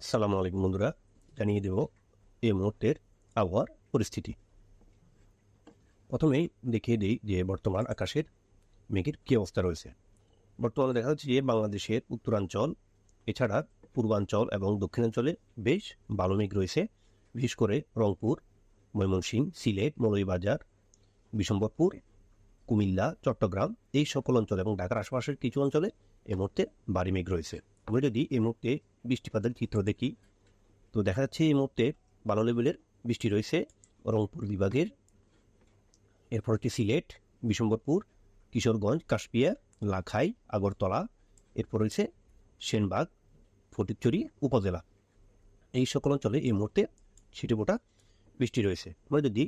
আসসালামু আলাইকুম বন্ধুরা, জানিয়ে দেব এই মুহূর্তের আবহাওয়ার পরিস্থিতি। প্রথমেই দেখিয়ে দিই যে বর্তমান আকাশের মেঘের কী অবস্থা রয়েছে। বর্তমানে দেখা যাচ্ছে যে বাংলাদেশের উত্তরাঞ্চল এছাড়া পূর্বাঞ্চল এবং দক্ষিণাঞ্চলে বেশ ভালো মেঘ রয়েছে। বিশেষ করে রংপুর, ময়মনসিংহ, সিলেট, মৌলভীবাজার, বিশম্বরপুর, কুমিল্লা, চট্টগ্রাম এই সকল অঞ্চল এবং ঢাকার আশেপাশের কিছু অঞ্চলে এই মুহূর্তে ভারী মেঘ রয়েছে। আমরা যদি এই মুহূর্তে বৃষ্টিপাতের চিত্র দেখি, তো দেখা যাচ্ছে এই মুহূর্তে ভালো লেভেলের বৃষ্টি রয়েছে রংপুর বিভাগের, এরপর হচ্ছে সিলেট, বিশম্বরপুর, কিশোরগঞ্জ, কাশপিয়া, লাখাই, আগরতলা, এরপর রয়েছে সেনবাগ, ফটিকছড়ি উপজেলা। এই সকল অঞ্চলে এই মুহূর্তে ছিটেফোঁটা বৃষ্টি রয়েছে। আমরা যদি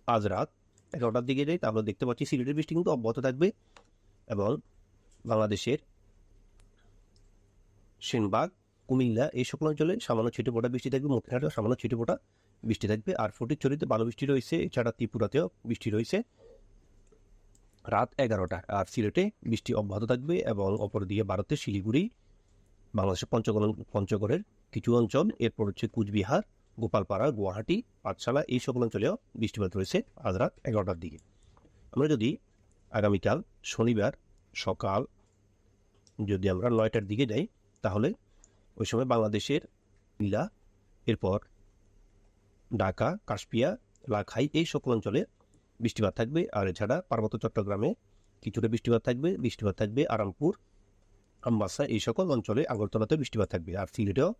আজ রাত 11টার দিকে যাই তাহলে দেখতে পাচ্ছি সিলেটের বৃষ্টি কিন্তু অব্যাহত থাকবে এবং বাংলাদেশের সেনবাগ, কুমিল্লা এই সকল অঞ্চলে সামান্য ছিটেফোঁটা বৃষ্টি থাকবে, মতিহাটেও সামান্য ছিটেফোঁটা বৃষ্টি থাকবে। আর ফটিকছড়িতে ভালো বৃষ্টি রয়েছে, এছাড়া ত্রিপুরাতেও বৃষ্টি রয়েছে রাত 11টা। আর সিলেটে বৃষ্টি অব্যাহত থাকবে এবং অপরদিকে ভারতের শিলিগুড়ি, বাংলাদেশের পঞ্চগড়ের কিছু অঞ্চল, এরপর হচ্ছে কুচবিহার, গোপালপাড়া, গুয়াহাটি, পাঠশালা এই সকল অঞ্চলেও বৃষ্টিপাত রয়েছে আজ রাত 11টার দিকে। আমরা যদি আগামীকাল শনিবার সকাল যদি আমরা 9টার দিকে যাই তাহলে ওই সময় বাংলাদেশের নীলা, এরপর ঢাকা, কাশপিয়া, লাখাই এই সকল অঞ্চলে বৃষ্টিপাত থাকবে। আর এছাড়া পার্বত্য চট্টগ্রামে কিছুটা বৃষ্টিপাত থাকবে আরামপুর, আমবাসা এই সকল অঞ্চলে, আগরতলাতে বৃষ্টিপাত থাকবে। আর সিলেটেও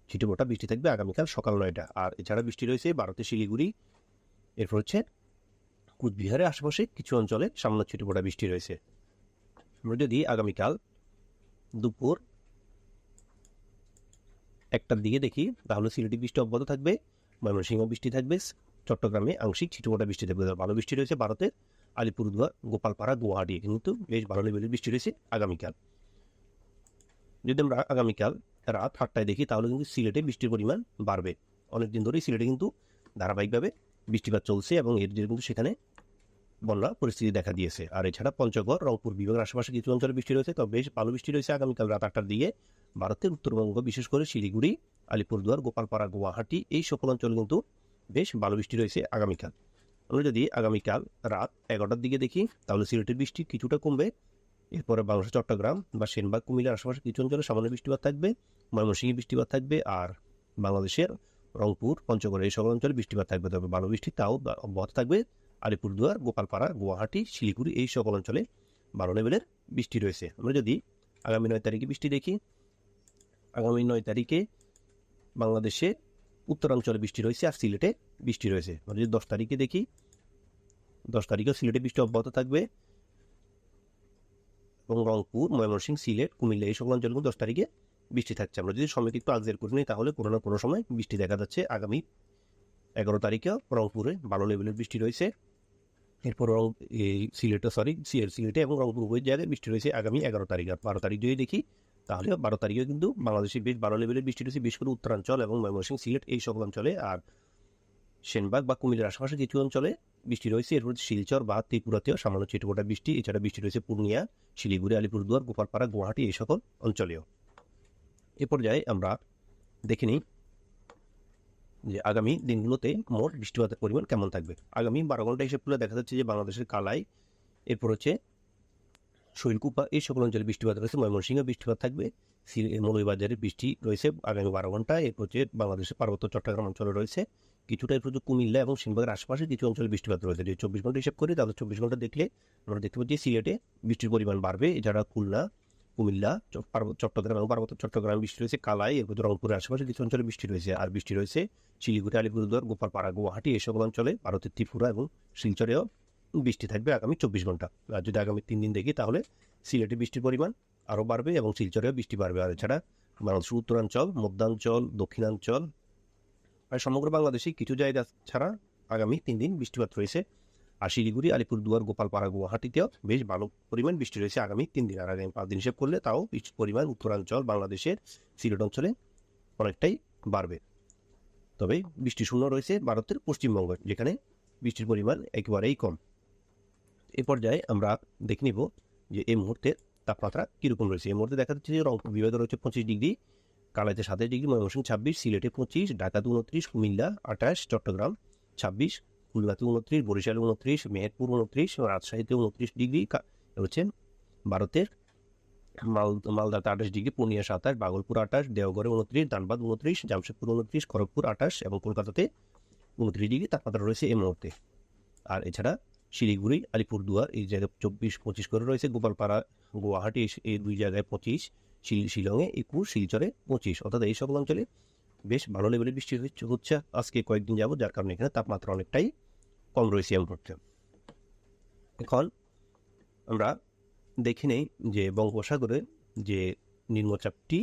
ছিটেফোঁটা বৃষ্টি থাকবে আগামীকাল সকাল 9টা। আর এছাড়া বৃষ্টি রয়েছে ভারতের শিলিগুড়ি, এরপর হচ্ছে কুচবিহারের আশেপাশে কিছু অঞ্চলে সামান্য ছিটেফোঁটা বৃষ্টি রয়েছে। আমরা যদি আগামীকাল দুপুর 1টার দিকে দেখি তাহলে সিলেটে বৃষ্টি অব্যাহত থাকবে, ময়মনসিংহ বৃষ্টি থাকবে, চট্টগ্রামে আংশিক ছিটেফোঁটা বৃষ্টি থাকবে। ভালো বৃষ্টি রয়েছে ভারতের আলিপুরদুয়ার, গোপালপাড়া, গুয়াহাটি কিন্তু বেশ ভালো লেভেলের বৃষ্টি রয়েছে আগামীকাল। যদি আমরা আগামীকাল রাত 8টায় দেখি তাহলে কিন্তু সিলেটে বৃষ্টির পরিমাণ বাড়বে। অনেকদিন ধরেই সিলেটে কিন্তু ধারাবাহিকভাবে বৃষ্টিপাত চলছে এবং এর জন্য কিন্তু সেখানে বন্যা পরিস্থিতি দেখা দিয়েছে। আর এছাড়া পঞ্চগড়, রংপুর বিভাগের আশেপাশে কিছু অঞ্চলে বৃষ্টি রয়েছে, তবে বেশ ভালো বৃষ্টি রয়েছে আগামীকাল রাত 8টার দিকে ভারতের উত্তরবঙ্গ, বিশেষ করে শিলিগুড়ি, আলিপুরদুয়ার, গোপালপাড়া, গুয়াহাটি এই সকল অঞ্চলে কিন্তু বেশ ভালো বৃষ্টি রয়েছে আগামীকাল। আমরা যদি আগামীকাল রাত 11টার দিকে দেখি তাহলে সিলেটের বৃষ্টি কিছুটা কমবে, এরপরে বাংলাদেশের চট্টগ্রাম বা সেনবাগ, কুমিল্লার আশেপাশে কিছু অঞ্চলে সামান্য বৃষ্টিপাত থাকবে, ময়মনসিংহে বৃষ্টিপাত থাকবে, আর বাংলাদেশের রংপুর, পঞ্চগড় এই সকল অঞ্চলে বৃষ্টিপাত থাকবে, তবে ভালো বৃষ্টি তাও অব্যাহত থাকবে আলিপুরদুয়ার, গোপালপাড়া, গুয়াহাটি, শিলিগুড়ি এই সকল অঞ্চলে ভালো লেভেলের বৃষ্টি রয়েছে। আমরা যদি আগামী 9 তারিখে বৃষ্টি দেখি, আগামী 9 তারিখে বাংলাদেশে উত্তরাঞ্চলে বৃষ্টি রয়েছে আর সিলেটে বৃষ্টি রয়েছে। আমরা যদি 10 তারিখে দেখি, 10 তারিখেও সিলেটে বৃষ্টি অব্যাহত থাকবে এবং রংপুর, ময়মনসিংহ, সিলেট, কুমিল্লা এই সকল অঞ্চলে 10 তারিখে বৃষ্টি থাকছে। আমরা যদি সময়কে একটু আগের করে নিই তাহলে কোনো না কোনো সময় বৃষ্টি দেখা যাচ্ছে। আগামী 11 তারিখেও রংপুরে ভালো লেভেলের বৃষ্টি রয়েছে, এরপর সিলেটে এবং রংপুর উভয় জায়গায় বৃষ্টি রয়েছে আগামী 11 তারিখ। আর 12 তারিখ যদি দেখি তাহলে 12 তারিখেও কিন্তু বাংলাদেশে বেশ ভালো লেভেলের বৃষ্টি রয়েছে, বিশেষ করে উত্তরাঞ্চল এবং ময়মনসিংহ, সিলেট এই সকল অঞ্চলে। আর সেনবাগ বা কুমিল্লার আশেপাশে কিছু অঞ্চলে বৃষ্টি রয়েছে, এরপর শিলচর বা ত্রিপুরাতেও সামান্য ছিটেফোঁটা বৃষ্টি। এছাড়া বৃষ্টি রয়েছে পূর্ণিয়া, শিলিগুড়ি, আলিপুরদুয়ার, গোপালপাড়া, গুয়াহাটি এই সকল অঞ্চলেও। এ পর্যায়ে আমরা দেখে নিই যে আগামী দিনগুলোতে মোট বৃষ্টিপাতের পরিমাণ কেমন থাকবে। আগামী 12 ঘন্টা হিসেব করলে দেখা যাচ্ছে যে বাংলাদেশের কালাই, এরপর হচ্ছে শৈলকুপা এই সকল অঞ্চলে বৃষ্টিপাত রয়েছে, ময়মনসিংহে বৃষ্টিপাত থাকবে, মৌলভীবাজারে বৃষ্টি রয়েছে আগামী 12 ঘন্টায়। এরপর হচ্ছে বাংলাদেশের পার্বত্য চট্টগ্রাম অঞ্চলে রয়েছে কিছুটা, এরপর কুমিল্লা এবং সেনবাগের আশেপাশে কিছু অঞ্চলে বৃষ্টিপাত রয়েছে। যদি 24 ঘন্টা হিসেব করি তাহলে 24 ঘন্টা দেখলে আমরা দেখতে পাচ্ছি সিলেটে বৃষ্টির পরিমাণ বাড়বে, এছাড়া খুলনা, কুমিল্লা, চট্টগ্রাম এবং পার্বত্য চট্টগ্রামে বৃষ্টি রয়েছে, কালাই, এরপর রংপুরের আশেপাশে কিছু অঞ্চলে বৃষ্টি রয়েছে। আর বৃষ্টি রয়েছে শিলিগুড়ি, আলিপুরদুয়ার, গোপালপাড়া, গুয়াহাটি এই সকল অঞ্চলে, ভারতের ত্রিপুরা এবং শিলচরেও বৃষ্টি থাকবে আগামী 24 ঘন্টা। আর যদি আগামী 3 দিন দেখি তাহলে সিলেটে বৃষ্টির পরিমাণ আরও বাড়বে এবং শিলচরেও বৃষ্টি বাড়বে। আর এছাড়া বাংলাদেশের উত্তরাঞ্চল, মধ্যাঞ্চল, দক্ষিণাঞ্চল প্রায় সমগ্র বাংলাদেশে কিছু জায়গা ছাড়া আগামী 3 দিন বৃষ্টিপাত রয়েছে। আর শিলিগুড়ি, আলিপুরদুয়ার, গোপালপাড়া, গুয়াহাটিতেও বেশ ভালো পরিমাণ বৃষ্টি রয়েছে আগামী 3 দিন। আর আগামী 5 দিন হিসেব করলে তাও বৃষ্টির পরিমাণ উত্তরাঞ্চল বাংলাদেশের সিলেট অঞ্চলে অনেকটাই বাড়বে। তবে বৃষ্টি শূন্য রয়েছে ভারতের পশ্চিমবঙ্গ, যেখানে বৃষ্টির পরিমাণ একেবারেই কম। এ পর্যায়ে আমরা দেখে নিব যে এই মুহূর্তের তাপমাত্রা কীরকম রয়েছে। এই মুহূর্তে দেখা যাচ্ছে যে রংপুর বিভাগে রয়েছে 25 ডিগ্রি, কালাইতে 27 ডিগ্রি, ময়মনসিংহ 26, সিলেটে 25, ঢাকাতে 29, কুমিল্লা 28, চট্টগ্রাম 26, খুলনাতে 29, বরিশালে 29, মেহেরপুর 29, রাজশাহীতে 29 ডিগ্রি হচ্ছে ভারতের, মালদাতে 28 ডিগ্রি, পূর্ণিয়া 27, ভাগলপুর 28, দেওঘরে 29, ধানবাদ 29, জামশেদপুর 29, খড়গপুর 28 এবং কলকাতাতে 29 ডিগ্রি তাপমাত্রা রয়েছে এই মুহূর্তে। আর এছাড়া শিলিগুড়ি, আলিপুরদুয়ার এই জায়গায় 24-25 করে রয়েছে, গোপালপাড়া, গুয়াহাটি এই দুই জায়গায় 25, শিলংয়ে 21, শিলচরে 25, অর্থাৎ এই সকল অঞ্চলে বেশ ভালো লেভেলের বৃষ্টি হচ্ছে আজকে কয়েকদিন যাবত, যার কারণে এখানে তাপমাত্রা অনেকটাই কম রয়েছে এই মুহূর্তে। এখন আমরা দেখে নেই যে বঙ্গোপসাগরে যে নিম্নচাপটি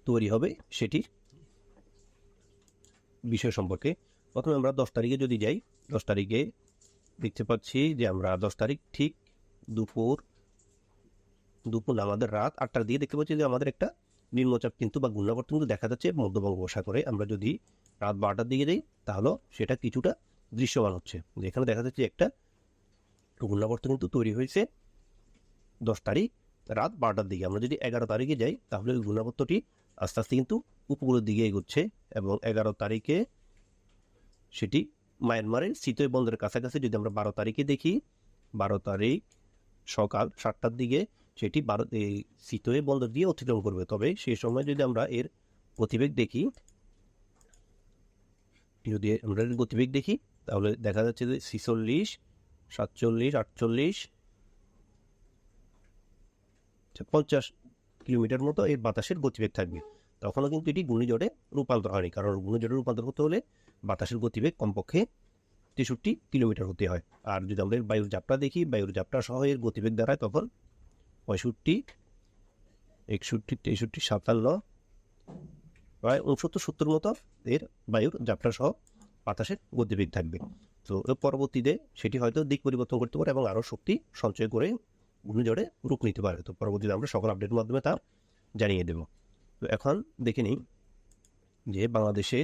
তৈরি হবে সেটি বিষয় সম্পর্কে। প্রথমে আমরা 10 তারিখে যদি যাই, 10 তারিখে দেখতে পাচ্ছি যে আমরা 10 তারিখ ঠিক দুপুর আমাদের রাত 8টার দিকে দেখতে পাচ্ছি যে আমাদের একটা নিম্নচাপ কিন্তু বা ঘূর্ণাবর্ত কিন্তু দেখা যাচ্ছে মধ্য বঙ্গোপসাগরে। আমরা যদি রাত 12টার দিকে যাই তাহলে সেটা কিছুটা দৃশ্যমান হচ্ছে, যেখানে দেখা যাচ্ছে একটা ঘূর্ণাবর্ত কিন্তু তৈরি হয়েছে 10 তারিখ রাত 12টার দিকে। আমরা যদি 11 তারিখে যাই তাহলে ওই ঘূর্ণাবর্তটি আস্তে আস্তে কিন্তু উপকূলের দিকে এগোচ্ছে এবং 11 তারিখে সেটি মায়ানমারের সিতোয় বন্দরের কাছাকাছি। যদি আমরা 12 তারিখে দেখি, 12 তারিখ সকাল 7টার দিকে সেটি সিতোয় বন্দর দিয়ে অতিক্রম করবে। তবে সেই সময় যদি আমরা এর গতিবেগ দেখি, তাহলে দেখা যাচ্ছে যে 46, 47, 48, 50 কিলোমিটার মতো এর বাতাসের গতিবেগ থাকবে। তখনও কিন্তু এটি ঘূর্ণিঝড়ে রূপান্তর হয়নি, কারণ ঘূর্ণিঝড়ে রূপান্তর হতে হলে বাতাসের গতিবেগ কমপক্ষে 63 কিলোমিটার হতে হয়। আর যদি আমরা বায়ুর ঝাপটা দেখি, বায়ুর ঝাপটা সহ এর গতিবেগ দাঁড়ায় তখন 65, 61, 63, 57, প্রায় 69-70 মতো এর বায়ুর ঝাপটা সহ বাতাসের গতিবেগ থাকবে। তো পরবর্তীতে সেটি হয়তো দিক পরিবর্তন করতে পারে এবং আরও শক্তি সঞ্চয় করে ঘূর্ণিঝড়ে রূপ নিতে পারে। তো পরবর্তীতে আমরা সকল আপডেটের মাধ্যমে তা জানিয়ে দেব। তো এখন দেখে নিই যে বাংলাদেশে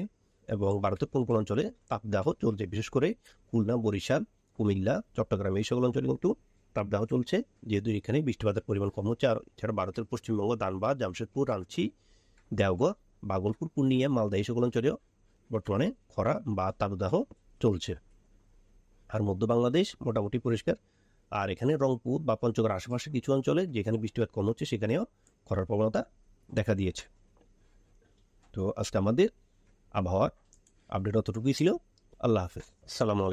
এবং ভারতের কোন কোন অঞ্চলে তাপদাহ চলছে। বিশেষ করে খুলনা, বরিশাল, কুমিল্লা, চট্টগ্রাম এই সকল অঞ্চলে কিন্তু তাপদাহ চলছে, যেহেতু এখানে বৃষ্টিপাতের পরিমাণ কম হচ্ছে। আর এছাড়া ভারতের পশ্চিমবঙ্গ, ধানবাদ, জামশেদপুর, রাঁচি, দেওঘর, ভাগলপুর, পূর্ণিয়া, মালদা এই সকল অঞ্চলেও বর্তমানে খরা বা তাপদাহ চলছে। আর মধ্য বাংলাদেশ মোটামুটি পরিষ্কার। আর এখানে রংপুর বা পঞ্চগড় আশেপাশে কিছু অঞ্চলে যেখানে বৃষ্টিপাত কম হচ্ছে সেখানেও খরার প্রবণতা দেখা দিয়েছে। তো আজকে আমাদের আবহাওয়ার আপডেট অতটুকুই ছিল। আল্লাহ হাফেজ, আসসালামু আলাইকুম।